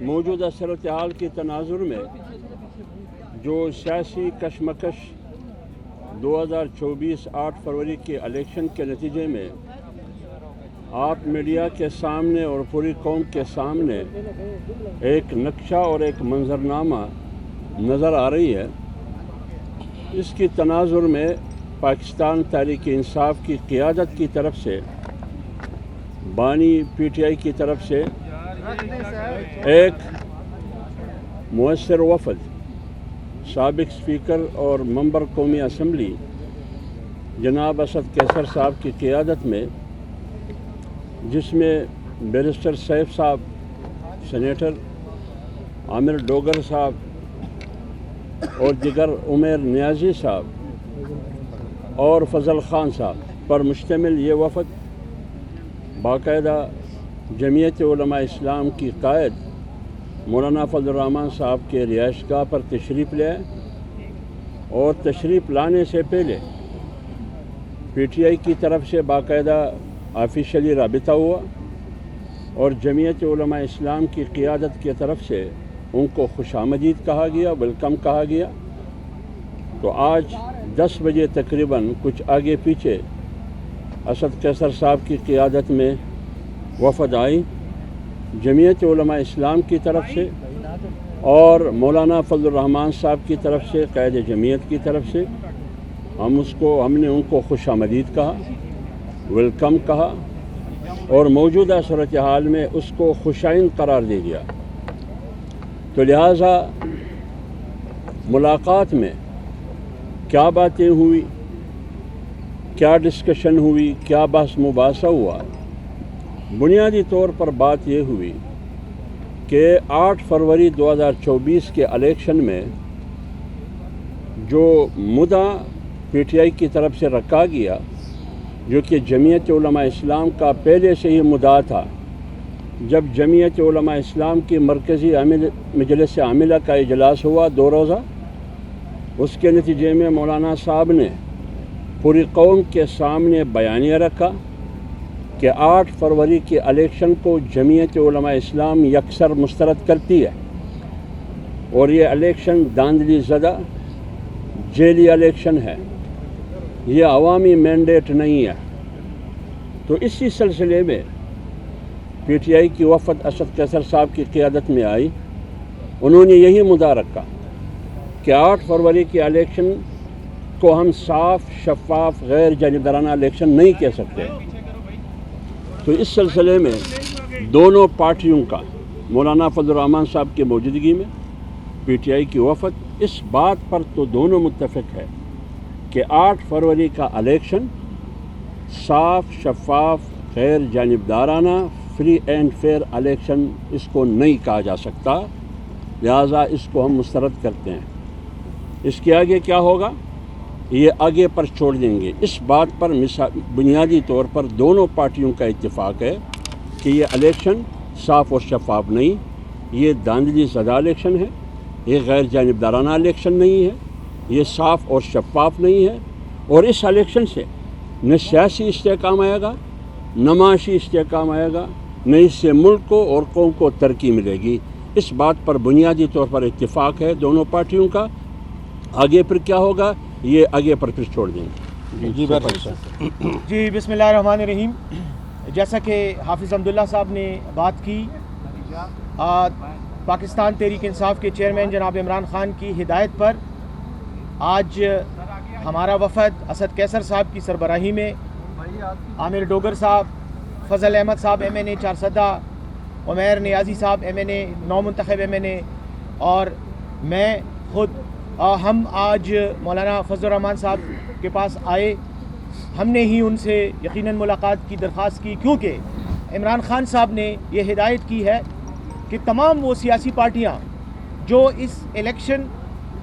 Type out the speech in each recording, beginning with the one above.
موجودہ صورتحال کی تناظر میں جو سیاسی کشمکش 2024 8 فروری کے الیکشن کے نتیجے میں آپ میڈیا کے سامنے اور پوری قوم کے سامنے ایک نقشہ اور ایک منظرنامہ نظر آ رہی ہے، اس کی تناظر میں پاکستان تحریک انصاف کی قیادت کی طرف سے، بانی پی ٹی آئی کی طرف سے ایک مؤثر وفد سابق اسپیکر اور ممبر قومی اسمبلی جناب اسد کیسر صاحب کی قیادت میں، جس میں بیرسٹر سیف صاحب، سینیٹر عامر ڈوگر صاحب اور دیگر عمیر نیازی صاحب اور فضل خان صاحب پر مشتمل یہ وفد باقاعدہ جمعیت علماء اسلام کی قائد مولانا فضل الرحمان صاحب کے رہائش گاہ پر تشریف لے اور تشریف لانے سے پہلے پی ٹی آئی کی طرف سے باقاعدہ آفیشلی رابطہ ہوا اور جمعیت علماء اسلام کی قیادت کی طرف سے ان کو خوش آمدید کہا گیا، ویلکم کہا گیا۔ تو آج 10 بجے تقریباً کچھ آگے پیچھے اسد کیسر صاحب کی قیادت میں وفد آئی جمعیت علماء اسلام کی طرف سے اور مولانا فضل الرحمان صاحب کی طرف سے، قائد جمعیت کی طرف سے۔ ہم نے ان کو خوش آمدید کہا، ویلکم کہا اور موجودہ صورتحال میں اس کو خوشائن قرار دے دیا۔ تو لہٰذا ملاقات میں کیا باتیں ہوئی، کیا ڈسکشن ہوئی، کیا بحث مباحثہ ہوا، بنیادی طور پر بات یہ ہوئی کہ 8 فروری 2024 کے الیکشن میں جو مدعا پی ٹی آئی کی طرف سے رکھا گیا، جو کہ جمعیت علماء اسلام کا پہلے سے ہی مدعا تھا، جب جمعیت علماء اسلام کی مرکزی مجلس عاملہ کا اجلاس ہوا 2 روزہ، اس کے نتیجے میں مولانا صاحب نے پوری قوم کے سامنے بیانیہ رکھا کہ 8 فروری کے الیکشن کو جمعیت علماء اسلام یکسر مسترد کرتی ہے اور یہ الیکشن دھاندلی زدہ جیلی الیکشن ہے، یہ عوامی مینڈیٹ نہیں ہے۔ تو اسی سلسلے میں پی ٹی آئی کی وفد اسد کیسر صاحب کی قیادت میں آئی، انہوں نے یہی مدعا رکھا کہ 8 فروری کے الیکشن کو ہم صاف، شفاف، غیر جانبدارانہ الیکشن نہیں کہہ سکتے۔ تو اس سلسلے میں دونوں پارٹیوں کا، مولانا فضل الرحمان صاحب کی موجودگی میں پی ٹی آئی کی وفد، اس بات پر تو دونوں متفق ہے کہ 8 فروری کا الیکشن صاف، شفاف، غیر جانبدارانہ، فری اینڈ فیئر الیکشن اس کو نہیں کہا جا سکتا، لہٰذا اس کو ہم مسترد کرتے ہیں۔ اس کے آگے کیا ہوگا یہ آگے پر چھوڑ دیں گے۔ اس بات پر بنیادی طور پر دونوں پارٹیوں کا اتفاق ہے کہ یہ الیکشن صاف اور شفاف نہیں، یہ دھاندلی زدہ الیکشن ہے، یہ غیر جانبدارانہ الیکشن نہیں ہے، یہ صاف اور شفاف نہیں ہے، اور اس الیکشن سے نہ سیاسی استحکام آئے گا، نہ معاشی استحکام آئے گا، نہ اس سے ملک کو اور قوم کو ترقی ملے گی۔ اس بات پر بنیادی طور پر اتفاق ہے دونوں پارٹیوں کا۔ آگے پھر کیا ہوگا یہ آگے پر پھر چھوڑ دیں گے۔ جی بسم اللہ الرحمن الرحیم۔ جیسا کہ حافظ عبداللہ صاحب نے بات کی، پاکستان تحریک انصاف کے چیئرمین جناب عمران خان کی ہدایت پر آج ہمارا وفد اسد کیسر صاحب کی سربراہی میں عامر ڈوگر صاحب، فضل احمد صاحب ایم این اے چارسدہ، عمیر نیازی صاحب ایم این اے نو منتخب ایم این اے اور میں خود، ہم آج مولانا فضل الرحمان صاحب کے پاس آئے۔ ہم نے ہی ان سے یقیناً ملاقات کی درخواست کی، کیونکہ عمران خان صاحب نے یہ ہدایت کی ہے کہ تمام وہ سیاسی پارٹیاں جو اس الیکشن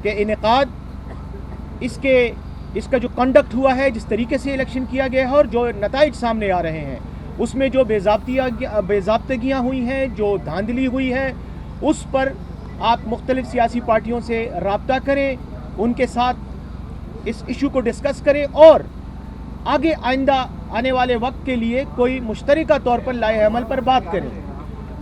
کے انعقاد، اس کا جو کنڈکٹ ہوا ہے، جس طریقے سے الیکشن کیا گیا ہے اور جو نتائج سامنے آ رہے ہیں، اس میں جو بے ضابطگیاں ہوئی ہیں، جو دھاندلی ہوئی ہے، اس پر آپ مختلف سیاسی پارٹیوں سے رابطہ کریں، ان کے ساتھ اس ایشو کو ڈسکس کریں اور آگے آئندہ آنے والے وقت کے لیے کوئی مشترکہ طور پر لائحہ عمل پر بات کریں۔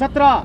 17